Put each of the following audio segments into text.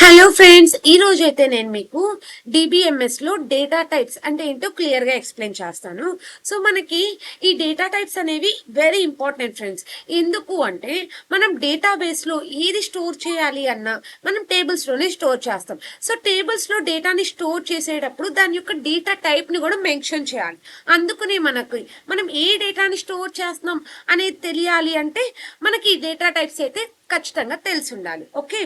Hello friends, ఈ రోజు అయితే నేను మీకు డిబిఎంఎస్ లో డేటా టైప్స్ అంటే ఏంటో క్లియర్ గా ఎక్స్ప్లెయిన్ చేస్తాను. సో మనకి ఈ డేటా టైప్స్ అనేవి వెరీ ఇంపార్టెంట్ ఫ్రెండ్స్. ఎందుకు అంటే మనం డేటాబేస్ లో ఏది స్టోర్ చేయాలి అన్నా మనం టేబుల్స్ లోనే స్టోర్ చేస్తాం. సో టేబుల్స్ లో డేటాని స్టోర్ చేసేటప్పుడు దాని యొక్క డేటా టైప్ ని కూడా మెన్షన్ చేయాలి. అందుకనే మనం ఏ డేటాని స్టోర్ చేస్తున్నాం అనేది తెలియాలి అంటే మనకి ఈ డేటా టైప్స్ అయితే ఖచ్చితంగా తెలిసి ఉండాలి. ఓకే,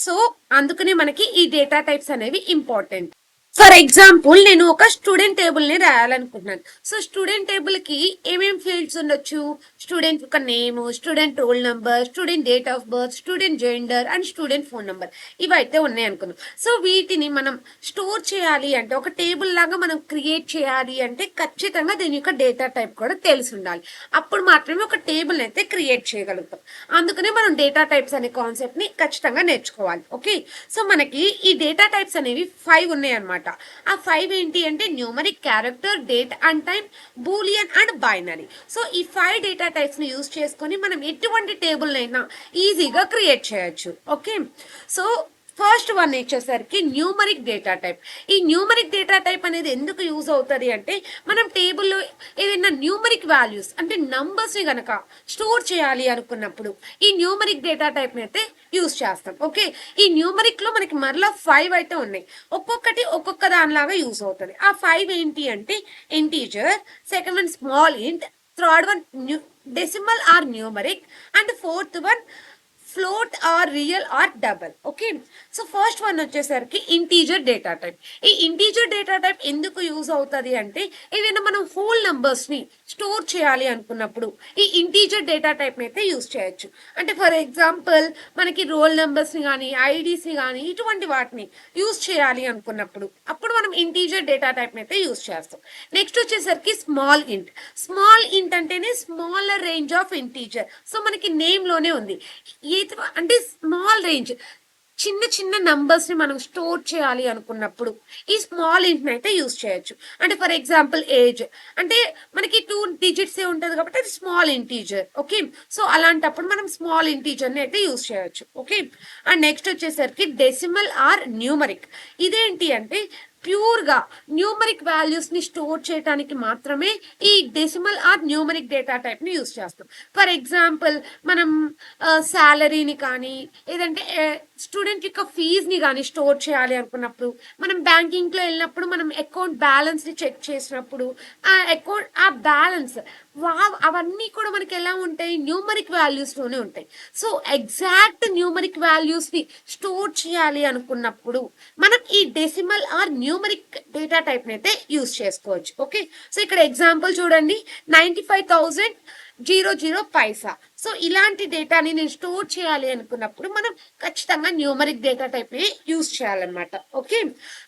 సో అందుకనే మనకి ఈ డేటా టైప్స్ అనేవి ఇంపార్టెంట్. ఫర్ ఎగ్జాంపుల్ నేను ఒక స్టూడెంట్ టేబుల్ ని రాయాలనుకుంటున్నాను. సో స్టూడెంట్ టేబుల్ కి ఏమేమి ఫీల్డ్స్ ఉండొచ్చు? స్టూడెంట్ యొక్క name, student roll number, student date of birth, student gender and student phone number, ఇవైతే ఉన్నాయి అనుకున్నాం. సో వీటిని మనం స్టోర్ చేయాలి అంటే, ఒక టేబుల్ లాగా మనం క్రియేట్ చేయాలి అంటే ఖచ్చితంగా దీని యొక్క డేటా టైప్ కూడా తెలిసి ఉండాలి. అప్పుడు మాత్రమే ఒక టేబుల్ అయితే క్రియేట్ చేయగలుగుతాం. అందుకనే మనం డేటా టైప్స్ అనే కాన్సెప్ట్ ని ఖచ్చితంగా నేర్చుకోవాలి. ఓకే, సో మనకి ఈ డేటా టైప్స్ అనేవి 5 ఉన్నాయి అన్నమాట. ఆ 5 ఏంటి అంటే numeric, character, date and time, Boolean and binary. So ఈ 5 డేటా టైప్స్ ని యూజ్ చేసుకొని మనం ఎటువంటి టేబుల్ అయినా ఈజీగా క్రియేట్ చేయొచ్చు. ఓకే, సో ఫస్ట్ వన్ వచ్చేసరికి న్యూమరిక్ డేటా టైప్. ఈ న్యూమరిక్ డేటా టైప్ అనేది ఎందుకు యూజ్ అవుతుంది అంటే, మనం టేబుల్లో ఏదైనా న్యూమరిక్ వాల్యూస్ అంటే నంబర్స్ ని గనక స్టోర్ చేయాలి అనుకున్నప్పుడు ఈ న్యూమరిక్ డేటా టైప్ ని అయితే యూజ్ చేస్తాం. ఓకే, ఈ న్యూమరిక్ లో మనకి మరలా 5 అయితే ఉన్నాయి. ఒక్కొక్కటి ఒక్కొక్క దానిలాగా యూజ్ అవుతుంది. ఆ 5 ఏంటి అంటే integer, second one small int, third one decimal or numeric and fourth one float or real or double. Okay, so first one వచ్చేసరికి ఇంటీజర్ డేటా టైప్. ఈ ఇంటీజర్ డేటా టైప్ ఎందుకు యూజ్ అవుతుంది అంటే, ఏదైనా మనం హోల్ నంబర్స్ ని store చేయాలి అనుకున్నప్పుడు ఈ ఇంటీజర్ డేటా టైప్ ని అయితే యూజ్ చేయొచ్చు. అంటే ఫర్ ఎగ్జాంపుల్ మనకి రోల్ నెంబర్స్ ని కానీ, ఐడీస్ ని కానీ, ఇటువంటి వాటిని యూజ్ చేయాలి అనుకున్నప్పుడు అప్పుడు మనం ఇంటీజర్ డేటా టైప్ ని అయితే యూజ్ చేస్తాం. నెక్స్ట్ వచ్చేసరికి స్మాల్ ఇంట్. స్మాల్ ఇంట్ అంటేనే smaller range of integer. So మనకి నేమ్ లోనే ఉంది. అంటే స్మాల్ రేంజ్, చిన్న చిన్న నంబర్స్ ని మనం స్టోర్ చేయాలి అనుకున్నప్పుడు ఈ స్మాల్ ఇంట్ అయితే యూజ్ చేయొచ్చు. అంటే ఫర్ ఎగ్జాంపుల్ ఏజ్ అంటే మనకి 2 డిజిట్స్ ఉంటది కాబట్టి అది స్మాల్ ఇంటీజర్. ఓకే, సో అలాంటప్పుడు మనం స్మాల్ ఇంటీజర్ ని అయితే యూజ్ చేయొచ్చు. ఓకే, అండ్ నెక్స్ట్ వచ్చేసరికి డెసిమల్ ఆర్ న్యూమరిక్. ఇదేంటి అంటే ప్యూర్ గా న్యూమరిక్ వాల్యూస్ ని స్టోర్ చేయడానికి మాత్రమే ఈ decimal or numeric data type ని యూజ్ చేస్తాం. ఫర్ ఎగ్జాంపుల్ మనం శాలరీని కానీ, ఏదంటే స్టూడెంట్ యొక్క ఫీజుని కానీ స్టోర్ చేయాలి అనుకున్నప్పుడు, మనం బ్యాంకింగ్ లో వెళ్ళినప్పుడు మనం అకౌంట్ బ్యాలెన్స్ ని చెక్ చేసినప్పుడు ఆ బ్యాలెన్స్ అవన్నీ కూడా మనకి ఎలా ఉంటాయి? న్యూమరిక్ వాల్యూస్ లోనే ఉంటాయి. సో ఎగ్జాక్ట్ న్యూమరిక్ వాల్యూస్ ని స్టోర్ చేయాలి అనుకున్నప్పుడు మనం ఈ decimal or numeric data type ని అయితే యూజ్ చేసుకోవచ్చు. ఓకే, సో ఇక్కడ ఎగ్జాంపుల్ చూడండి, 95,000 పైసా. సో ఇలాంటి డేటాని నేను స్టోర్ చేయాలి అనుకున్నప్పుడు మనం ఖచ్చితంగా న్యూమరిక్ డేటా టైప్ ని యూజ్ చేయాలన్నమాట. ఓకే,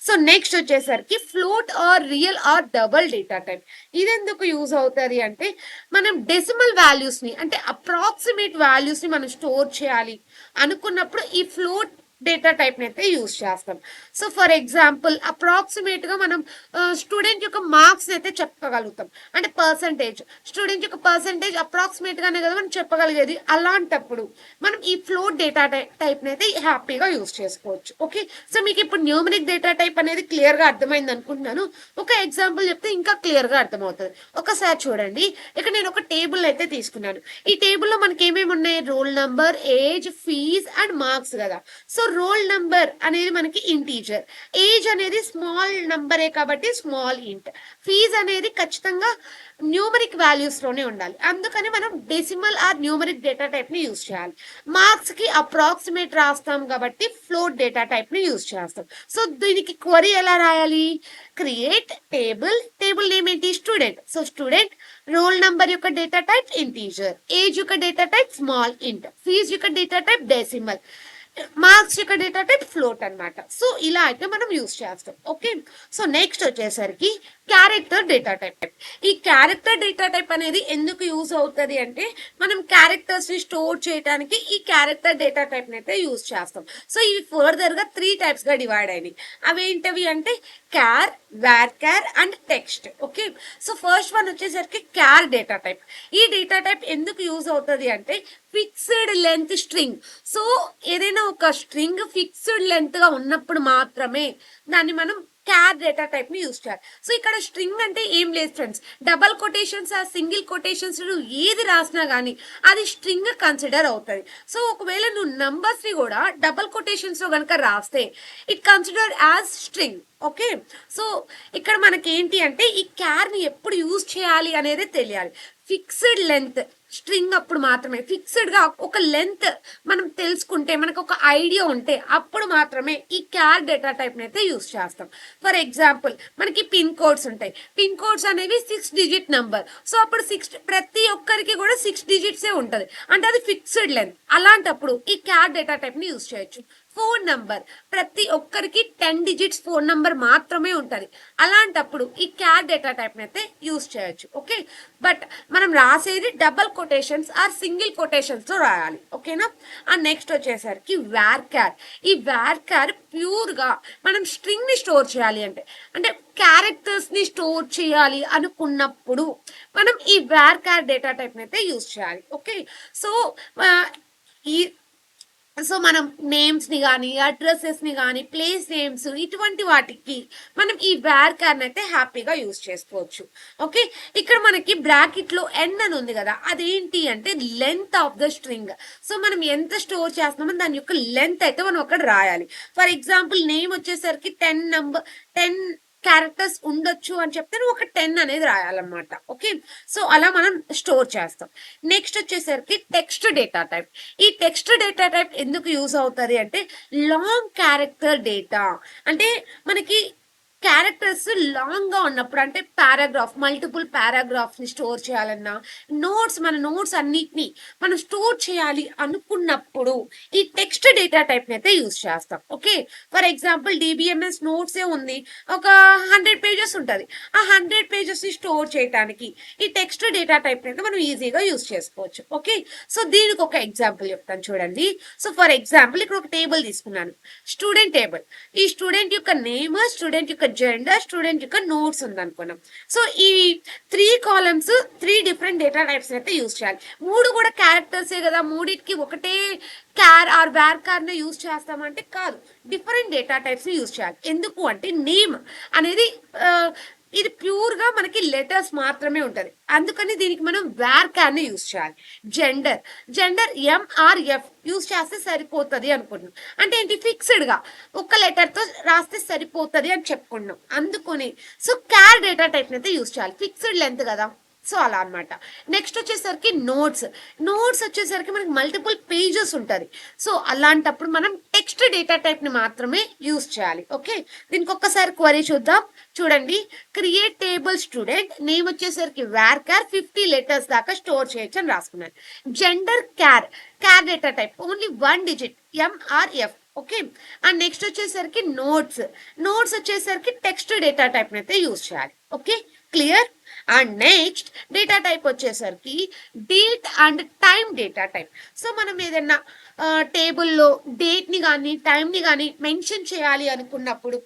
సో నెక్స్ట్ వచ్చేసరికి float or real or double data type. ఇది ఎందుకు యూజ్ అవుతుంది అంటే, మనం డెసిమల్ వాల్యూస్ ని అంటే అప్రాక్సిమేట్ వాల్యూస్ ని మనం స్టోర్ చేయాలి అనుకున్నప్పుడు ఈ ఫ్లోట్ డేటా టైప్ ని అయితే యూజ్ చేస్తాం. సో ఫర్ ఎగ్జాంపుల్ అప్రాక్సిమేట్ గా మనం స్టూడెంట్ యొక్క మార్క్స్ అయితే చెప్పగలుగుతాం. అంటే పర్సంటేజ్, స్టూడెంట్ యొక్క పర్సంటేజ్ అప్రాక్సిమేట్ గానే కదా మనం చెప్పగలిగేది. అలాంటప్పుడు మనం ఈ ఫ్లోట్ డేటా టైప్ ని అయితే హ్యాపీగా యూజ్ చేసుకోవచ్చు. ఓకే, సో మీకు ఇప్పుడు న్యూమరిక్ డేటా టైప్ అనేది క్లియర్ గా అర్థమైంది అనుకుంటున్నాను. ఒక ఎగ్జాంపుల్ చెప్తే ఇంకా క్లియర్ గా అర్థమవుతుంది. ఒకసారి చూడండి, ఇక్కడ నేను ఒక టేబుల్ అయితే తీసుకున్నాను. ఈ టేబుల్ లో మనకి ఏమేమి ఉన్నాయి? Roll number, age, fees and marks కదా. సో రోల్ నంబర్ అనేది మనకి ఇంటీజర్, ఏజ్ అనేది స్మాల్ నంబరే కాబట్టి స్మాల్ ఇంట్, ఫీజ్ అనేది ఖచ్చితంగా న్యూమరిక్ వాల్యూస్ లోనే ఉండాలి. అందుకని మనం decimal or numeric data type ని యూజ్ చేయాలి. మార్క్స్ కి అప్రాక్సిమేట్ రాస్తాం కాబట్టి ఫ్లోట్ డేటా టైప్ ని యూజ్ చేస్తాం. సో దీనికి క్వరీ ఎలా రాయాలి? క్రియేట్ టేబుల్, టేబుల్ నేమ్ ఏంటి? Student. So student roll number యొక్క డేటా టైప్ ఇంటీజర్, ఏజ్ యొక్క data type small int, fees యొక్క డేటా టైప్ డెసిమల్, మార్క్స్ యొక్క డేటా టైప్ ఫ్లోట్ అన్నమాట. సో ఇలా అయితే మనం యూజ్ చేస్తాం. ఓకే, సో నెక్స్ట్ వచ్చేసరికి క్యారెక్టర్ డేటా టైప్. ఈ క్యారెక్టర్ డేటా టైప్ అనేది ఎందుకు యూజ్ అవుతుంది అంటే, మనం క్యారెక్టర్స్ ని స్టోర్ చేయడానికి ఈ క్యారెక్టర్ డేటా టైప్ ని అయితే యూజ్ చేస్తాం. సో ఇవి ఫర్దర్ గా 3 టైప్స్ గా డివైడ్ అయినాయి. అవి ఏంటవి అంటే char, varchar and text. Okay, so first one వచ్చేసరికి క్యార్ డేటా టైప్. ఈ డేటా టైప్ ఎందుకు యూజ్ అవుతుంది అంటే, ఫిక్స్డ్ లెంత్ స్ట్రింగ్. సో ఏదైనా ఒక స్ట్రింగ్ ఫిక్స్డ్ లెంత్ గా ఉన్నప్పుడు మాత్రమే దాన్ని మనం క్యార్ డేటా టైప్ ని యూజ్ చేయాలి. సో ఇక్కడ స్ట్రింగ్ అంటే ఏం లేదు ఫ్రెండ్స్, డబల్ కొటేషన్స్ ఆ సింగిల్ కొటేషన్స్ ఏది రాసినా గానీ అది స్ట్రింగ్ కన్సిడర్ అవుతుంది. సో ఒకవేళ నువ్వు నంబర్స్ ని కూడా డబల్ కొటేషన్స్ లో కనుక రాస్తే it consider as string. Okay, so ఇక్కడ మనకి ఏంటి అంటే ఈ క్యార్ ని ఎప్పుడు యూజ్ చేయాలి అనేది తెలియాలి. ఫిక్స్డ్ లెంత్ స్ట్రింగ్ అప్పుడు మాత్రమే, ఫిక్స్డ్ గా ఒక లెంత్ మనం తెలుసుకుంటే మనకు ఒక ఐడియా ఉంటే అప్పుడు మాత్రమే ఈ క్యార్ డేటా టైప్ అయితే యూజ్ చేస్తాం. ఫర్ ఎగ్జాంపుల్ మనకి పిన్ కోడ్స్ ఉంటాయి. పిన్ కోడ్స్ అనేవి 6 డిజిట్ నంబర్. సో అప్పుడు ప్రతి ఒక్కరికి కూడా 6 డిజిట్సే ఉంటది, అంటే అది ఫిక్స్డ్ లెంత్. అలాంటప్పుడు ఈ క్యార్ డేటా టైప్ ని యూజ్ చేయొచ్చు. ఫోన్ నంబర్ ప్రతి ఒక్కరికి 10 డిజిట్స్ ఫోన్ నంబర్ మాత్రమే ఉంటది. అలాంటప్పుడు ఈ క్యార్ డేటా టైప్ అయితే యూజ్ చేయొచ్చు. ఓకే, బట్ మనం రాసేది double quotations or single quotations తో రాయాలి. ఓకేనా. అండ్ నెక్స్ట్ వచ్చేసరికి వేర్ క్యార్. ఈ వేర్ క్యార్ ప్యూర్ గా మనం స్ట్రింగ్ ని స్టోర్ చేయాలి అంటే క్యారెక్టర్స్ ని స్టోర్ చేయాలి అనుకున్నప్పుడు మనం ఈ వేర్ క్యార్ డేటా టైప్ అయితే యూజ్ చేయాలి. ఓకే, సో ఈ మనం నేమ్స్ ని కానీ అడ్రసెస్ ని కానీ ప్లేస్ నేమ్స్ ఇటువంటి వాటికి మనం ఈ వేర్ క్యార్ అయితే హ్యాపీగా యూజ్ చేసుకోవచ్చు. ఓకే, ఇక్కడ మనకి బ్రాకెట్ లో ఎన్ అని ఉంది కదా, అదేంటి అంటే length of the string. So మనం ఎంత స్టోర్ చేస్తున్నామో దాని యొక్క లెంత్ అయితే మనం అక్కడ రాయాలి. ఫర్ ఎగ్జాంపుల్ నేమ్ వచ్చేసరికి 10 క్యారెక్టర్స్ ఉండొచ్చు అని చెప్తే నువ్వు ఒక 10 అనేది రాయాలన్నమాట. ఓకే, సో అలా మనం స్టోర్ చేస్తాం. నెక్స్ట్ వచ్చేసరికి టెక్స్ట్ డేటా టైప్. ఈ టెక్స్ట్ డేటా టైప్ ఎందుకు యూజ్ అవుతుంది అంటే లాంగ్ క్యారెక్టర్ డేటా, అంటే మనకి క్యారెక్టర్స్ లాంగ్ గా ఉన్నప్పుడు, అంటే పారాగ్రాఫ్ మల్టిపుల్ పారాగ్రాఫ్ ని స్టోర్ చేయాలన్నా, మన నోట్స్ అన్నిటిని మనం స్టోర్ చేయాలి అనుకున్నప్పుడు ఈ టెక్స్ట్ డేటా టైప్ ని అయితే యూజ్ చేస్తాం. Okay, for example DBMS notes ఏ ఉంది, ఒక 100 పేజెస్ ఉంటుంది. ఆ 100 పేజెస్ ని స్టోర్ చేయడానికి ఈ టెక్స్ట్ డేటా టైప్ ని అయితే మనం ఈజీగా యూజ్ చేసుకోవచ్చు. ఓకే, సో దీనికి ఒక ఎగ్జాంపుల్ చెప్తాను చూడండి. సో ఫర్ ఎగ్జాంపుల్ ఇక్కడ ఒక టేబుల్ తీసుకున్నాను, స్టూడెంట్ టేబుల్. ఈ స్టూడెంట్ యొక్క నేమ్, స్టూడెంట్ యొక్క జెండర్, స్టూడెంట్ యొక్క నోట్స్ ఉంది అనుకున్నాం. సో ఈ 3 కాలమ్స్ 3 డిఫరెంట్ డేటా టైప్స్ అయితే యూజ్ చేయాలి. 3 కూడా క్యారెక్టర్సే కదా, మూడింటికి ఒకటే క్యార్ ఆర్ వేర్ కార్ ని యూజ్ చేస్తామంటే కాదు, డిఫరెంట్ డేటా టైప్స్ ని యూజ్ చేయాలి. ఎందుకు అంటే నేమ్ అనేది ఇది ప్యూర్ గా మనకి లెటర్స్ మాత్రమే ఉంటది, అందుకని దీనికి మనం వేర్ క్యార్ ని యూజ్ చేయాలి. జెండర్ ఎంఆర్ఎఫ్ యూజ్ చేస్తే సరిపోతుంది అనుకుంటున్నాం, అంటే ఏంటి ఫిక్స్డ్ గా ఒక లెటర్ తో రాస్తే సరిపోతుంది అని చెప్పుకున్నాం. అందుకని సో క్యార్ డేటా టైప్ అయితే యూజ్ చేయాలి, ఫిక్స్డ్ లెంత్ కదా. సో అలా అనమాట. నెక్స్ట్ వచ్చేసరికి నోట్స్ వచ్చేసరికి మనకి మల్టిపుల్ పేజెస్ ఉంటుంది. సో అలాంటప్పుడు మనం టెక్స్ట్ డేటా టైప్ ని మాత్రమే యూజ్ చేయాలి. ఓకే, దీనికి ఒక్కసారి క్వరీ చూద్దాం. చూడండి, క్రియేట్ టేబుల్ స్టూడెంట్ నేమ్ వచ్చేసరికి వేర్ క్యార్ 50 లెటర్స్ దాకా స్టోర్ చేయొచ్చు అని రాసుకున్నాను. Gender char data type only 1 digit M or F. Okay, and next వచ్చేసరికి నోట్స్ వచ్చేసరికి టెక్స్ట్ డేటా టైప్ అయితే యూజ్ చేయాలి. Okay, clear. And next data type వచ్చేసరికి date and time data type. So మనం ఏదైనా టేబుల్లో డేట్ ని కానీ టైం ని కానీ మెన్షన్ చేయాలి అనుకున్నప్పుడు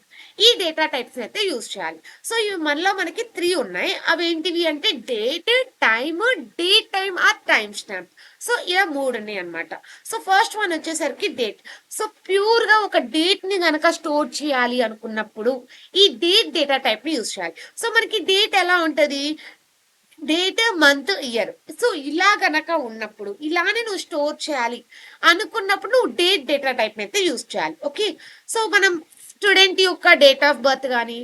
ఈ డేటా టైప్స్ అయితే యూజ్ చేయాలి. సో ఇవి మనకి 3 ఉన్నాయి. అవి ఏంటివి అంటే date, time, date time or timestamp. So ఇలా 3 ఉన్నాయి అనమాట. సో ఫస్ట్ వన్ వచ్చేసరికి డేట్. సో ప్యూర్ గా ఒక డేట్ ని గనక స్టోర్ చేయాలి అనుకున్నప్పుడు ఈ డేటా టైప్ ని యూజ్ చేయాలి. సో మనకి డేట్ ఎలా ఉంటది, డేట్, మంత్, ఇయర్. సో ఇలా గనక ఉన్నప్పుడు ఇలానే నువ్వు స్టోర్ చేయాలి అనుకున్నప్పుడు నువ్వు డేటా టైప్ అయితే యూజ్ చేయాలి. ఓకే, సో మనం స్టూడెంట్ యొక్క డేట్ ఆఫ్ బర్త్ కానీ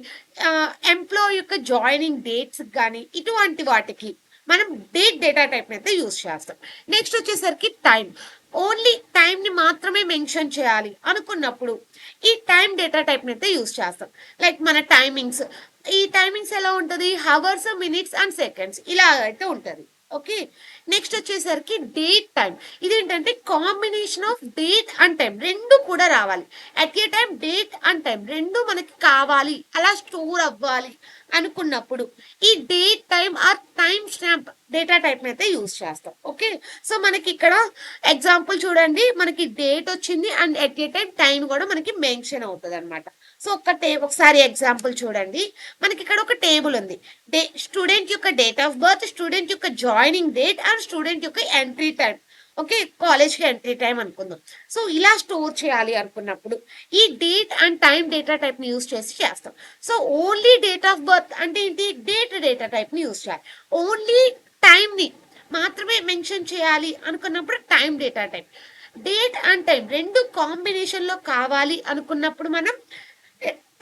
ఎంప్లాయీ యొక్క జాయినింగ్ డేట్స్ కానీ ఇటువంటి వాటికి మనం డేటా టైప్ అయితే యూజ్ చేస్తాం. నెక్స్ట్ వచ్చేసరికి టైం. ఓన్లీ టైం ని మాత్రమే మెన్షన్ చేయాలి అనుకున్నప్పుడు ఈ టైం డేటా టైప్ అయితే యూజ్ చేస్తాం. లైక్ మన టైమింగ్స్, ఈ టైమింగ్స్ ఎలా ఉంటుంది, హవర్స్, మినిట్స్ అండ్ సెకండ్స్ ఇలా అయితే ఉంటుంది. ఓకే, నెక్స్ట్ వచ్చేసరికి డేట్ టైం. ఇదేంటంటే combination of date and time రెండు కూడా రావాలి. At a time date and time రెండు మనకి కావాలి, అలా స్టోర్ అవ్వాలి అనుకున్నప్పుడు ఈ date time or timestamp data type అయితే యూజ్ చేస్తాం. ఓకే, సో మనకి ఇక్కడ ఎగ్జాంపుల్ చూడండి, మనకి డేట్ వచ్చింది and at a time time కూడా మనకి మెన్షన్ అవుతుంది అనమాట. సో ఒకసారి ఎగ్జాంపుల్ చూడండి, మనకి ఇక్కడ ఒక టేబుల్ ఉంది. స్టూడెంట్ యొక్క డేట్ ఆఫ్ బర్త్, స్టూడెంట్ యొక్క జాయినింగ్ డేట్ అండ్ స్టూడెంట్ యొక్క ఎంట్రీ టైం. ఓకే. కాలేజ్‌కి ఎంట్రీ టైమ్ అనుకుందాం. సో, ఇలా స్టోర్ చేయాలి అనుకున్నప్పుడు ఈ డేట్ అండ్ టైమ్ డేటా టైప్‌ని యూజ్ చేసి చేస్తాం. So, only date of birth అంటే ఏంటి? డేట్ డేటా టైప్‌ని యూజ్ చేయాలి. ఓన్లీ టైమ్‌ని మాత్రమే మెన్షన్ చేయాలి అనుకున్నప్పుడు time data type. Date and time 2 కాంబినేషన్‌లో కావాలి అనుకున్నప్పుడు మనం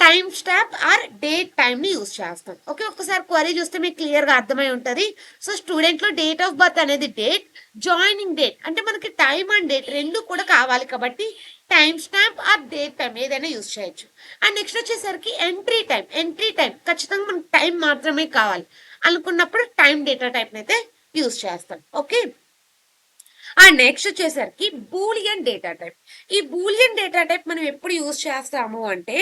టైమ్ స్టాంప్ ఆర్ డేట్ టైమ్‌ని యూజ్ చేస్తాం. ఓకే. ఒక్కసారి క్వెరీ చూస్తే మీకు క్లియర్‌గా అర్థమై ఉంటది. సో, స్టూడెంట్‌లో డేట్ ఆఫ్ బర్త్ అనేది డేట్, జాయినింగ్ డేట్ అంటే మనకి టైమ్ అండ్ డేట్ 2 కూడా కావాలి కాబట్టి time stamp or date time ఏదైనా యూజ్ చేయొచ్చు. అండ్ నెక్స్ట్ వచ్చేసరికి ఎంట్రీ టైమ్. ఎంట్రీ టైమ్ ఖచ్చితంగా మనకు టైమ్ మాత్రమే కావాలి అనుకున్నప్పుడు టైమ్ డేటా టైప్‌నైతే యూజ్ చేస్తాం. ఓకే. అండ్ నెక్స్ట్ వచ్చేసరికి బూలియన్ డేటా టైప్. ఈ బూలియన్ డేటా టైప్ మనం ఎప్పుడు యూజ్ చేస్తాము అంటే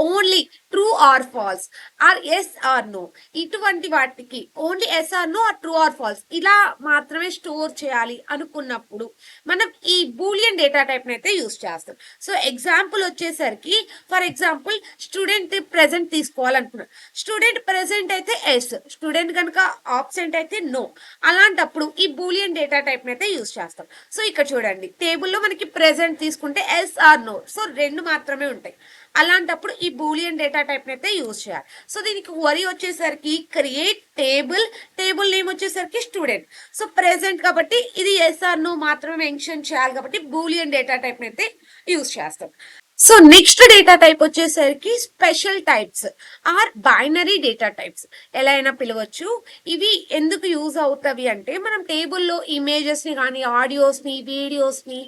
only true or false or yes or no ఇటువంటి వాటికి only yes or no or true or false ఇలా మాత్రమే స్టోర్ చేయాలి అనుకున్నప్పుడు మనం ఈ బూలియన్ డేటా టైప్ అయితే యూజ్ చేస్తాం. సో ఎగ్జాంపుల్ వచ్చేసరికి ఫర్ ఎగ్జాంపుల్ స్టూడెంట్ ప్రెసెంట్ తీసుకోవాలనుకున్నాం. స్టూడెంట్ ప్రెసెంట్ అయితే ఎస్, స్టూడెంట్ కనుక ఆబ్సెంట్ అయితే నో. అలాంటప్పుడు ఈ బూలియన్ డేటా టైప్ అయితే యూజ్ చేస్తాం. సో ఇక్కడ చూడండి టేబుల్లో మనకి ప్రెసెంట్ తీసుకుంటే ఎస్ ఆర్ నో సో 2 మాత్రమే ఉంటాయి. అలాంటప్పుడు ఈ బూలియన్ డేటా టైప్ అయితే యూజ్ చేయాలి. సో దీనికి వరి వచ్చేసరికి క్రియేట్ టేబుల్, టేబుల్ నేమ్ వచ్చేసరికి స్టూడెంట్. సో ప్రెసెంట్ కాబట్టి ఇది ఎస్ ఆర్ నో మాత్రమే మెన్షన్ చేయాలి కాబట్టి బూలియన్ డేటా టైప్ అయితే యూజ్ చేస్తాం. సో నెక్స్ట్ డేటా టైప్ వచ్చేసరికి special types or binary data types ఎలా అయినా పిలవచ్చు. ఇవి ఎందుకు యూజ్ అవుతాయి అంటే మనం టేబుల్లో ఇమేజెస్ని కానీ ఆడియోస్ని వీడియోస్ని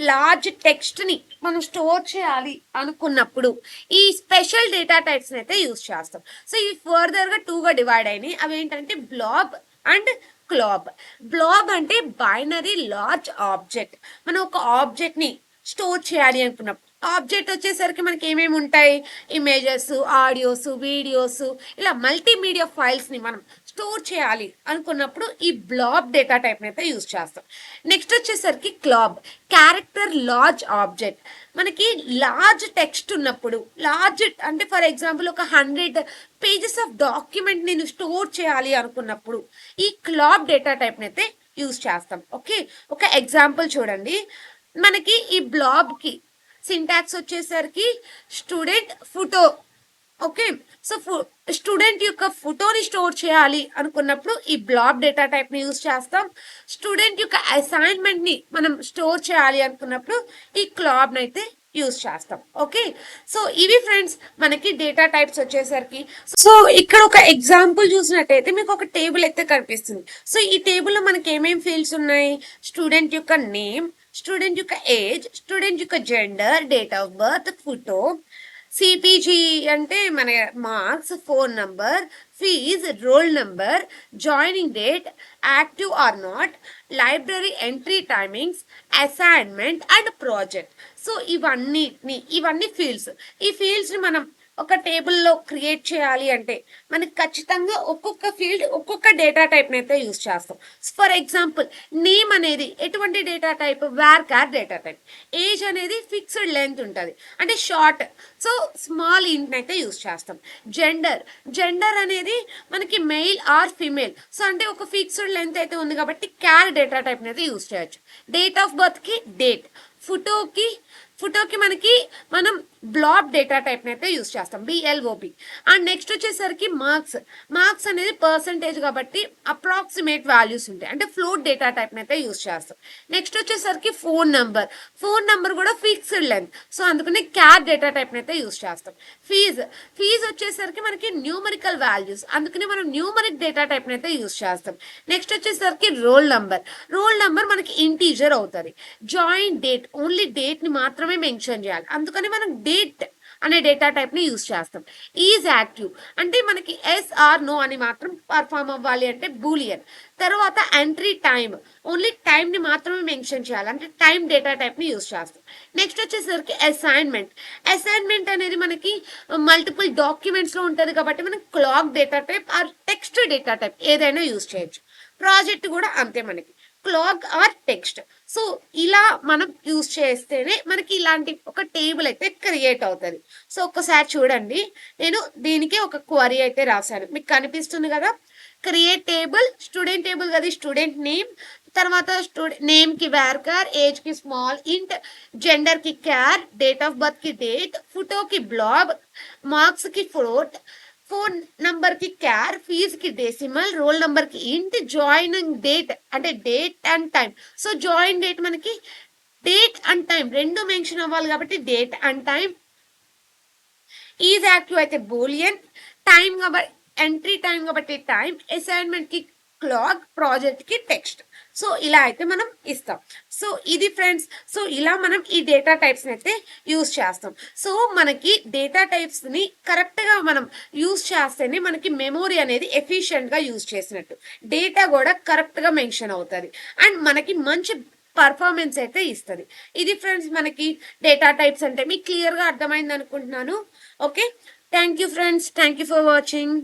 లార్జ్ టెక్స్ట్ని మనం స్టోర్ చేయాలి అనుకున్నప్పుడు ఈ స్పెషల్ డేటా టైప్స్ని అయితే యూజ్ చేస్తాం. సో ఇవి ఫర్దర్గా 2గా డివైడ్ అయినాయి. అవి ఏంటంటే బ్లాబ్ అండ్ క్లాబ్. బ్లాబ్ అంటే బైనరీ లార్జ్ ఆబ్జెక్ట్. మనం ఒక ఆబ్జెక్ట్ని స్టోర్ చేయాలి అనుకున్నప్పుడు ఆబ్జెక్ట్ వచ్చేసరికి మనకి ఏమేమి ఉంటాయి? ఇమేజెస్, ఆడియోస్, వీడియోస్ ఇలా మల్టీమీడియా ఫైల్స్ని మనం స్టోర్ చేయాలి అనుకున్నప్పుడు ఈ బ్లాబ్ డేటా టైప్ని అయితే యూజ్ చేస్తాం. నెక్స్ట్ వచ్చేసరికి క్లాబ్, క్యారెక్టర్ లార్జ్ ఆబ్జెక్ట్. మనకి లార్జ్ టెక్స్ట్ ఉన్నప్పుడు లార్జ్ అంటే ఫర్ ఎగ్జాంపుల్ ఒక 100 పేజెస్ ఆఫ్ డాక్యుమెంట్ నేను స్టోర్ చేయాలి అనుకున్నప్పుడు ఈ క్లాబ్ డేటా టైప్ని అయితే యూజ్ చేస్తాం. ఓకే. ఒక ఎగ్జాంపుల్ చూడండి. మనకి ఈ బ్లాబ్కి సింటాక్స్ వచ్చేసరికి student photo. Okay. So student యొక్క ఫోటోని స్టోర్ చేయాలి అనుకున్నప్పుడు ఈ బ్లాబ్ డేటా టైప్ని యూజ్ చేస్తాం. స్టూడెంట్ యొక్క అసైన్మెంట్ని మనం స్టోర్ చేయాలి అనుకున్నప్పుడు ఈ క్లాబ్ని అయితే యూజ్ చేస్తాం. ఓకే. సో ఇవి ఫ్రెండ్స్ మనకి డేటా టైప్స్ వచ్చేసరికి. సో ఇక్కడ ఒక ఎగ్జాంపుల్ చూసినట్టయితే మీకు ఒక టేబుల్ అయితే కనిపిస్తుంది. సో ఈ టేబుల్లో మనకి ఏమేమి ఫీల్డ్స్ ఉన్నాయి? స్టూడెంట్ యొక్క నేమ్, స్టూడెంట్ యొక్క ఏజ్, స్టూడెంట్ యొక్క gender, date of birth, photo, CPG అంటే మన marks, phone number, fees, roll number, joining date, active or not, library entry timings, assignment and project. So ఇవన్నీ ఫీల్డ్స్. ఈ ఫీల్డ్స్ని మనం ఒక టేబుల్లో క్రియేట్ చేయాలి అంటే మనకి ఖచ్చితంగా ఒక్కొక్క ఫీల్డ్ ఒక్కొక్క డేటా టైప్ని అయితే యూజ్ చేస్తాం. ఫర్ ఎగ్జాంపుల్ నేమ్ అనేది ఎటువంటి data type? Varchar data type. Age అనేది ఫిక్స్డ్ లెంత్ ఉంటుంది అంటే షార్ట్, సో స్మాల్ ఇంట్ అయితే యూజ్ చేస్తాం. జెండర్ అనేది మనకి మెయిల్ ఆర్ ఫీమేల్, సో అంటే ఒక ఫిక్స్డ్ లెంత్ అయితే ఉంది కాబట్టి క్యార్ డేటా టైప్ని అయితే యూజ్ చేయొచ్చు. డేట్ ఆఫ్ బర్త్కి డేట్. ఫోటోకి మనం బ్లాబ్ డేటా టైప్ని అయితే యూజ్ చేస్తాం, బిఎల్ఓపి. అండ్ నెక్స్ట్ వచ్చేసరికి మార్క్స్ అనేది పర్సంటేజ్ కాబట్టి అప్రాక్సిమేట్ వాల్యూస్ ఉంటాయి అంటే ఫ్లోట్ డేటా టైప్ని అయితే యూజ్ చేస్తాం. నెక్స్ట్ వచ్చేసరికి ఫోన్ నంబర్ కూడా ఫిక్స్డ్ లెంత్, సో అందుకని క్యార్ డేటా టైప్ని అయితే యూజ్ చేస్తాం. ఫీజ్ వచ్చేసరికి మనకి న్యూమరికల్ వాల్యూస్, అందుకని మనం న్యూమరిక్ డేటా టైప్ని అయితే యూజ్ చేస్తాం. నెక్స్ట్ వచ్చేసరికి రోల్ నంబర్ మనకి ఇంటీజర్ అవుతుంది. జాయిన్ డేట్ ఓన్లీ డేట్ని మాత్రమే మెన్షన్ చేయాలి, అందుకని మనం డేట్ అనే డేటా టైప్ని యూజ్ చేస్తాం. ఈజ్ యాక్టివ్ అంటే మనకి ఎస్ ఆర్ నో అని మాత్రం పర్ఫామ్ అవ్వాలి అంటే బూలియన్. తర్వాత ఎంట్రీ టైమ్ ఓన్లీ టైంని మాత్రమే మెన్షన్ చేయాలి అంటే టైం డేటా టైప్ని యూజ్ చేస్తాం. నెక్స్ట్ వచ్చేసరికి అసైన్మెంట్ అనేది మనకి మల్టిపుల్ డాక్యుమెంట్స్లో ఉంటుంది కాబట్టి మనం క్లాక్ data type or text data type ఏదైనా యూజ్ చేయొచ్చు. ప్రాజెక్ట్ కూడా అంతే, మనకి క్లాక్ ఆర్ టెక్స్ట్. సో ఇలా మనం యూజ్ చేస్తేనే మనకి ఇలాంటి ఒక టేబుల్ అయితే క్రియేట్ అవుతుంది. సో ఒక్కసారి చూడండి, నేను దీనికి ఒక క్వరీ అయితే రాశాను, మీకు కనిపిస్తుంది కదా. క్రియేట్ టేబుల్, స్టూడెంట్ టేబుల్ కదా, స్టూడెంట్ నేమ్, తర్వాత నేమ్ కి వేర్కర్, ఏజ్ కి స్మాల్ ఇంట్, జెండర్ కి క్యార్, డేట్ ఆఫ్ బర్త్ కి డేట్, ఫోటో కి బ్లాబ్, మార్క్స్ కి ఫ్లోట్, ఫోన్ నంబర్ కి క్యార్, ఫీజ్ కి డెసిమల్, రోల్ నంబర్ కి ఇంట్, జాయినింగ్ డేట్ అంటే date and time. So join date మనకి డేట్ అండ్ టైం రెండు మెన్షన్ అవ్వాలి కాబట్టి date and time. Is active అయితే బూలియన్, టైం కాబట్టి ఎంట్రీ టైం కాబట్టి టైం, అసైన్మెంట్ కి క్లాక్, ప్రాజెక్ట్ కి టెక్స్ట్. సో ఇలా అయితే మనం ఇస్తాం. సో ఇది ఫ్రెండ్స్. సో ఇలా మనం ఈ డేటా టైప్స్ అయితే యూస్ చేస్తాం. సో మనకి డేటా టైప్స్ ని కరెక్ట్ గా మనం యూస్ చేస్తేనే మనకి మెమొరీ అనేది ఎఫిషియెంట్ గా యూస్ చేసినట్టు, డేటా కూడా కరెక్ట్ గా మెన్షన్ అవుతుంది అండ్ మనకి మంచి పర్ఫార్మెన్స్ అయితే ఇస్తుంది. ఇది ఫ్రెండ్స్ మనకి డేటా టైప్స్ అంటే మీకు క్లియర్ గా అర్థమైంది అనుకుంటున్నాను. Okay, thank you friends, thank you for watching.